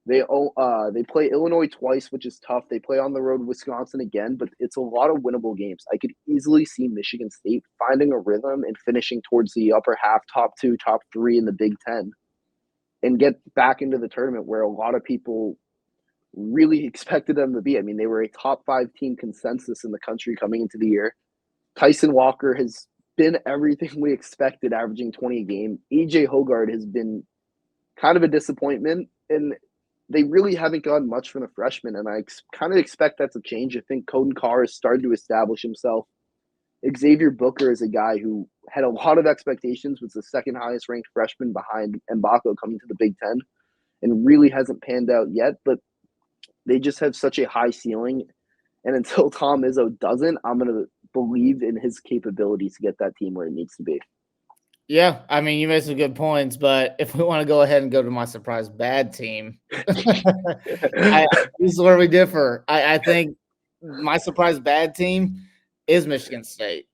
They play Illinois twice, which is tough. They play on the road Wisconsin again, but it's a lot of winnable games. I could easily see Michigan State finding a rhythm and finishing towards the upper half, top 2, top 3 in the Big Ten, and get back into the tournament where a lot of people really expected them to be. They were a top 5 team consensus in the country coming into the year. Tyson Walker has been everything we expected, averaging 20 a game. AJ Hoggard has been kind of a disappointment, and they really haven't gotten much from the freshmen, and I kind of expect that to change. I think Coden Carr has started to establish himself. Xavier Booker is a guy who had a lot of expectations, was the second highest ranked freshman behind Mgbako coming to the Big Ten, and really hasn't panned out yet, but they just have such a high ceiling, and until Tom Izzo doesn't, I'm going to believe in his capabilities to get that team where it needs to be. Yeah, you made some good points, but if we want to go ahead and go to my surprise bad team, this is where we differ. I think my surprise bad team is Michigan State.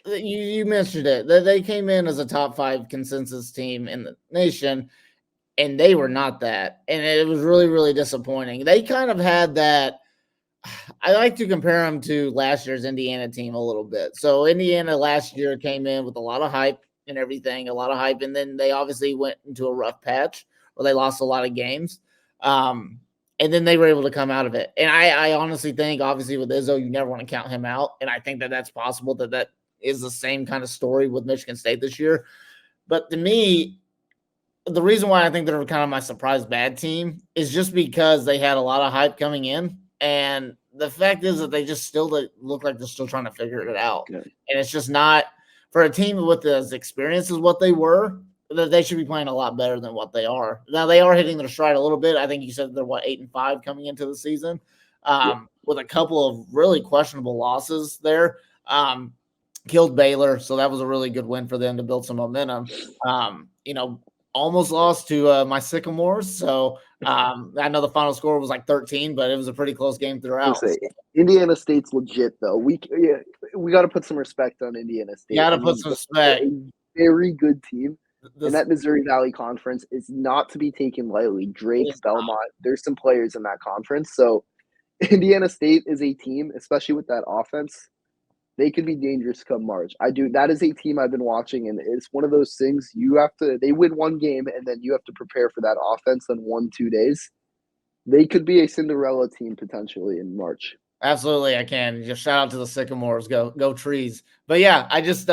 You mentioned it. They came in as a top 5 consensus team in the nation, and they were not that. And it was really, really disappointing. They kind of had that. I like to compare them to last year's Indiana team a little bit. So Indiana last year came in with a lot of hype and everything, and then they obviously went into a rough patch where they lost a lot of games. And then they were able to come out of it. And I honestly think, obviously, with Izzo, you never want to count him out. And I think that that's possible that is the same kind of story with Michigan State this year. But to me, the reason why I think they're kind of my surprise bad team is just because they had a lot of hype coming in. And the fact is that they just still look like they're still trying to figure it out. Yeah. And it's just not for a team with as experience as what they were, that they should be playing a lot better than what they are. Now they are hitting their stride a little bit. I think you said they're 8-5 coming into the season, with a couple of really questionable losses there. Killed Baylor, so that was a really good win for them to build some momentum. Almost lost to my Sycamores. So I know the final score was 13, but it was a pretty close game throughout. Indiana State's legit, though. We got to put some respect on Indiana State. Got to put some respect. A very good team. And that Missouri Valley Conference is not to be taken lightly. Drake, Belmont, there's some players in that conference. So Indiana State is a team, especially with that offense. They could be dangerous come March. That is a team I've been watching, and it's one of those things they win one game, and then you have to prepare for that offense in 1-2 days. They could be a Cinderella team potentially in March. Absolutely, I can. Just shout out to the Sycamores. Go Trees. But yeah, I just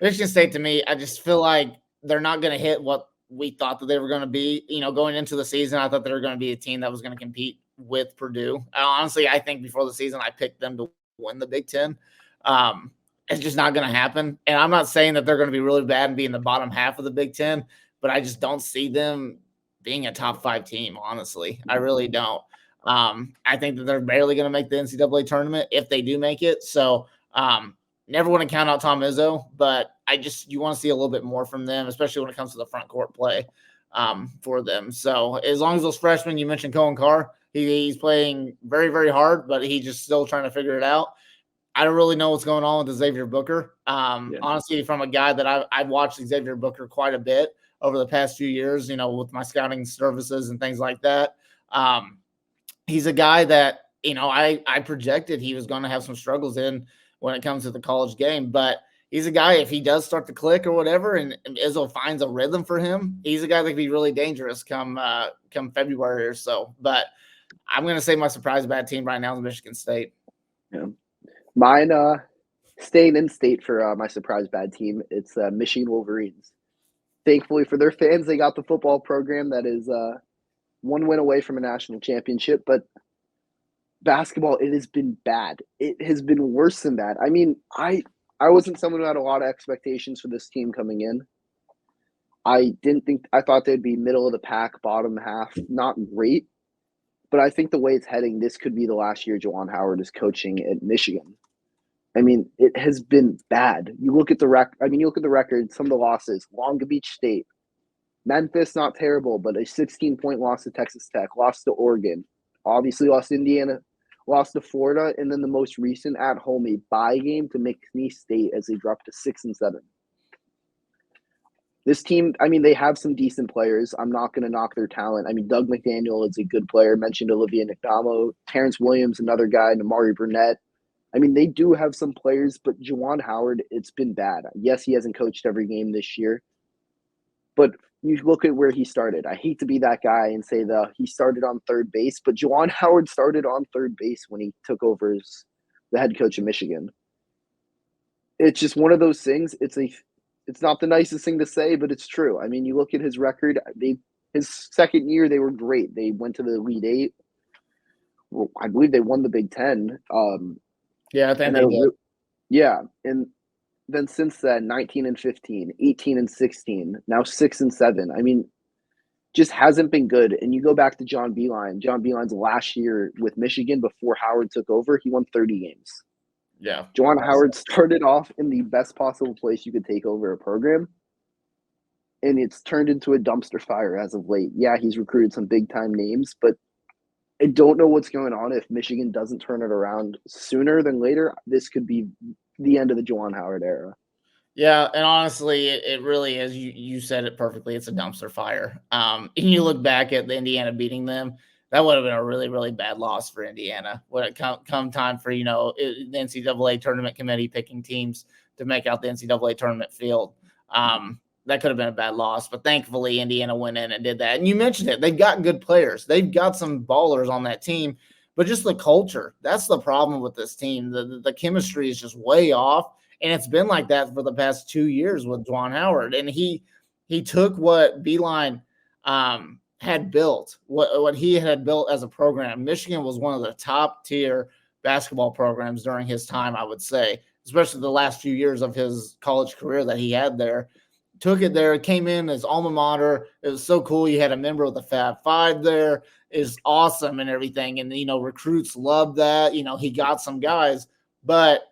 Michigan State, to me, I just feel like they're not going to hit what we thought that they were going to be. Going into the season, I thought they were going to be a team that was going to compete with Purdue. Honestly, I think before the season, I picked them to win the Big Ten. It's just not going to happen. And I'm not saying that they're going to be really bad and be in the bottom half of the Big Ten, but I just don't see them being a top 5 team, honestly. I really don't. I think that they're barely going to make the NCAA tournament if they do make it. So never want to count out Tom Izzo, but you want to see a little bit more from them, especially when it comes to the front court play for them. So as long as those freshmen, you mentioned Cohen Carr, he's playing very, very hard, but he's just still trying to figure it out. I don't really know what's going on with Xavier Booker. Honestly, from a guy that I've watched Xavier Booker quite a bit over the past few years, with my scouting services and things like that. He's a guy that, I projected he was going to have some struggles in when it comes to the college game. But he's a guy, if he does start to click or whatever, and Izzo finds a rhythm for him, he's a guy that can be really dangerous come February or so. But I'm going to say my surprise bad team right now is Michigan State. Yeah. Mine, staying in state for my surprise bad team, it's Michigan Wolverines. Thankfully for their fans, they got the football program that is one win away from a national championship, but basketball, it has been bad. It has been worse than that. I mean, I wasn't someone who had a lot of expectations for this team coming in. I thought they'd be middle of the pack, bottom half, not great. But I think the way it's heading, this could be the last year Juwan Howard is coaching at Michigan. I mean, it has been bad. You look at the record, some of the losses. Long Beach State, Memphis, not terrible, but a 16-point loss to Texas Tech, lost to Oregon, obviously lost to Indiana, lost to Florida, and then the most recent at home a bye game to McNeese State as they dropped to 6-7. This team, I mean, they have some decent players. I'm not going to knock their talent. I mean, Doug McDaniel is a good player. Mentioned Olivia Nagamo, Terrence Williams, another guy, Namari Burnett. I mean, they do have some players, but Juwan Howard, it's been bad. Yes, he hasn't coached every game this year, but you look at where he started. I hate to be that guy and say he started on third base, but Juwan Howard started on third base when he took over as the head coach of Michigan. It's just one of those things. It's not the nicest thing to say, but it's true. I mean, you look at his record. His second year, they were great. They went to the Elite Eight. Well, I believe they won the Big Ten. Yeah, I think they did. Yeah, and then since then, 19-15, 18-16, now 6-7. I mean, just hasn't been good. And you go back to John Beilein. John Beilein's last year with Michigan before Howard took over, he won 30 games. Yeah. Juwan Howard started off in the best possible place you could take over a program, and it's turned into a dumpster fire as of late. Yeah, he's recruited some big-time names, but I don't know what's going on. If Michigan doesn't turn it around sooner than later, this could be the end of the Juwan Howard era. Yeah, and honestly, it really is. You said it perfectly. It's a dumpster fire. And you look back at the Indiana beating them, that would have been a really, really bad loss for Indiana. When it come time for, the NCAA tournament committee picking teams to make out the NCAA tournament field, that could have been a bad loss. But thankfully, Indiana went in and did that. And you mentioned it. They've got good players. They've got some ballers on that team. But just the culture, that's the problem with this team. The chemistry is just way off. And it's been like that for the past 2 years with Juwan Howard. And he took what Beilein had built, what he had built as a program. Michigan was one of the top tier basketball programs during his time, I would say, especially the last few years of his college career that he had there. Took it there, came in as alma mater. It was so cool. You had a member of the Fab Five there. Is awesome and everything. And, recruits loved that. He got some guys, but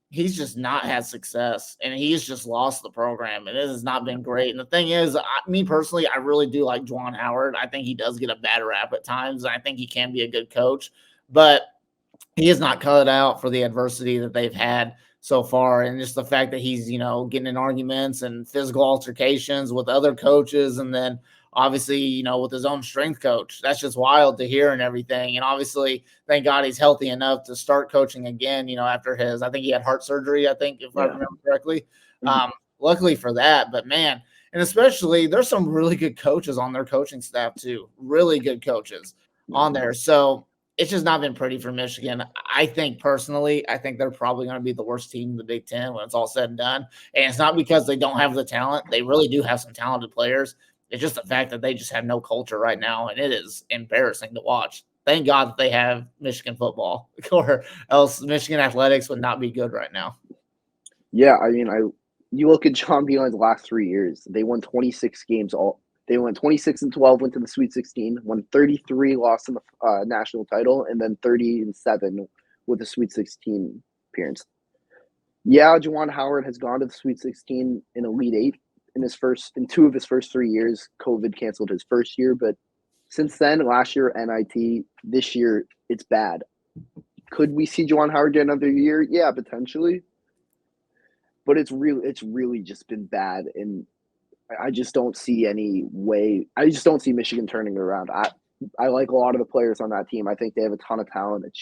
he's just not had success, and he's just lost the program, and it has not been great. And the thing is, me personally, I really do like Juwan Howard. I think he does get a bad rap at times. I think he can be a good coach, but he is not cut out for the adversity that they've had so far. And just the fact that he's, getting in arguments and physical altercations with other coaches, and then obviously, with his own strength coach. That's just wild to hear and everything. And obviously, thank God he's healthy enough to start coaching again, after I think he had heart surgery, if I remember correctly. Luckily for that. But, man, and especially there's some really good coaches on their coaching staff too, really good coaches on there. So it's just not been pretty for Michigan. I think personally, they're probably going to be the worst team in the Big Ten when it's all said and done. And it's not because they don't have the talent. They really do have some talented players. It's just the fact that they just have no culture right now, and it is embarrassing to watch. Thank God that they have Michigan football, or else Michigan athletics would not be good right now. Yeah, I mean, you look at John Beilein's last 3 years. They won 26 games. They went 26-12, went to the Sweet 16, won 33, lost in the national title, and then 30-7 with the Sweet 16 appearance. Yeah, Juwan Howard has gone to the Sweet 16 in Elite Eight. In 2 of his first 3 years. COVID canceled his first year, but since then, last year NIT, this year it's bad. Could we see Juwan Howard get another year? Yeah, potentially. But it's really just been bad, and I just don't see any way. I just don't see Michigan turning it around. I like a lot of the players on that team. I think they have a ton of talent. It's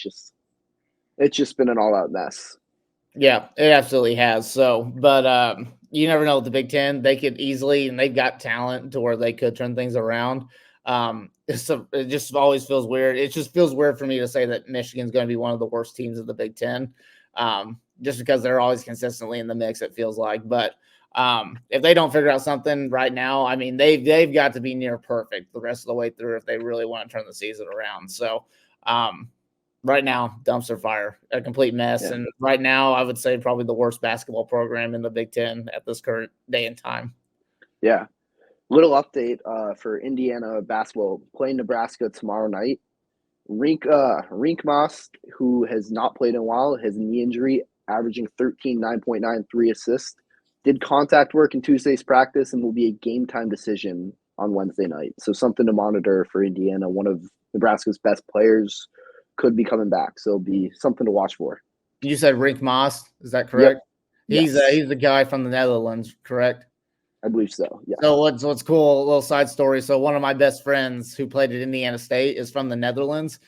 just been an all-out mess. Yeah, it absolutely has. So, but you never know with the Big Ten. They could easily, and they've got talent to where they could turn things around. it just always feels weird. It just feels weird for me to say that Michigan's going to be one of the worst teams of the Big Ten, just because they're always consistently in the mix. It feels like, but if they don't figure out something right now, I mean, they've got to be near perfect the rest of the way through if they really want to turn the season around. So, right now, dumpster fire, a complete mess, and right now, I would say probably the worst basketball program in the Big Ten at this current day and time. Yeah. Little update for Indiana basketball playing Nebraska tomorrow night. Rink Moss, who has not played in a while, has a knee injury, averaging 9.93 assists. Did contact work in Tuesday's practice and will be a game time decision on Wednesday night. So something to monitor for Indiana. One of Nebraska's best players could be coming back. So it'll be something to watch for. You said Rink Moss, is that correct? Yep. He's the guy from the Netherlands, correct? I believe so. Yeah. So what's cool, a little side story. So one of my best friends who played at Indiana State is from the Netherlands.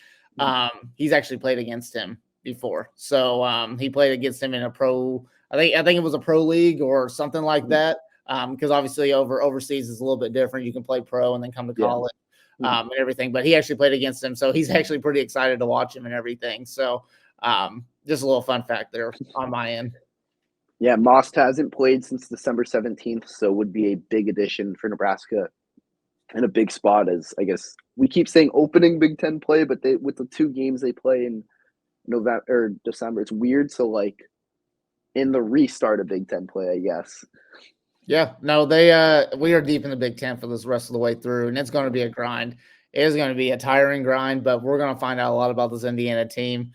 He's actually played against him before. So he played against him in a pro. I think it was a pro league or something like that. Because obviously overseas is a little bit different. You can play pro and then come to college and everything. But he actually played against him, so he's actually pretty excited to watch him and everything. So just a little fun fact there on my end. Yeah, Moss hasn't played since December 17th, so would be a big addition for Nebraska and a big spot as, I guess, we keep saying opening Big Ten play, but with the 2 games they play in November or December, it's weird. So, like, in the restart of Big Ten play, I guess. Yeah, no, we are deep in the Big Ten for this rest of the way through, and it's going to be a grind. It is going to be a tiring grind, but we're going to find out a lot about this Indiana team.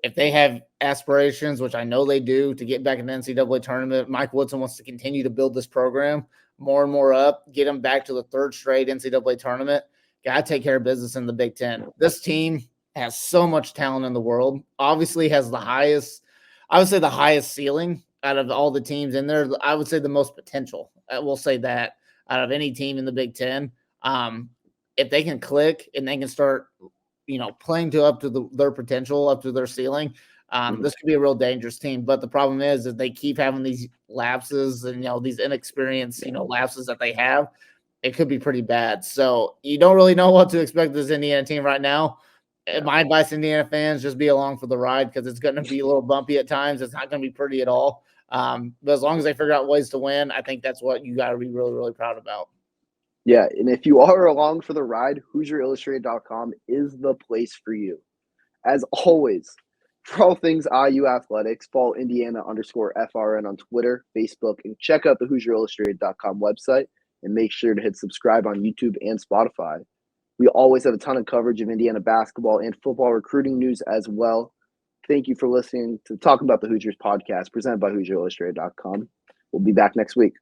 If they have aspirations, which I know they do, to get back in the NCAA tournament, Mike Woodson wants to continue to build this program more and more up, get them back to the 3rd straight NCAA tournament. Got to take care of business in the Big Ten. This team has so much talent in the world. Obviously has the highest ceiling out of all the teams in there. I would say the most potential. I will say that out of any team in the Big Ten. If they can click and they can start playing up to their potential, up to their ceiling, this could be a real dangerous team. But the problem is that they keep having these lapses and, these inexperienced, lapses that they have. It could be pretty bad. So you don't really know what to expect this Indiana team right now. My advice to Indiana fans, just be along for the ride because it's going to be a little bumpy at times. It's not going to be pretty at all. But as long as they figure out ways to win, I think that's what you got to be really, really proud about. Yeah, and if you are along for the ride, HoosierIllustrated.com is the place for you. As always, for all things IU athletics, follow Indiana_FRN on Twitter, Facebook, and check out the HoosierIllustrated.com website, and make sure to hit subscribe on YouTube and Spotify. We always have a ton of coverage of Indiana basketball and football recruiting news as well. Thank you for listening to Talkin Bout the Hoosiers podcast presented by HoosierIllustrated.com. We'll be back next week.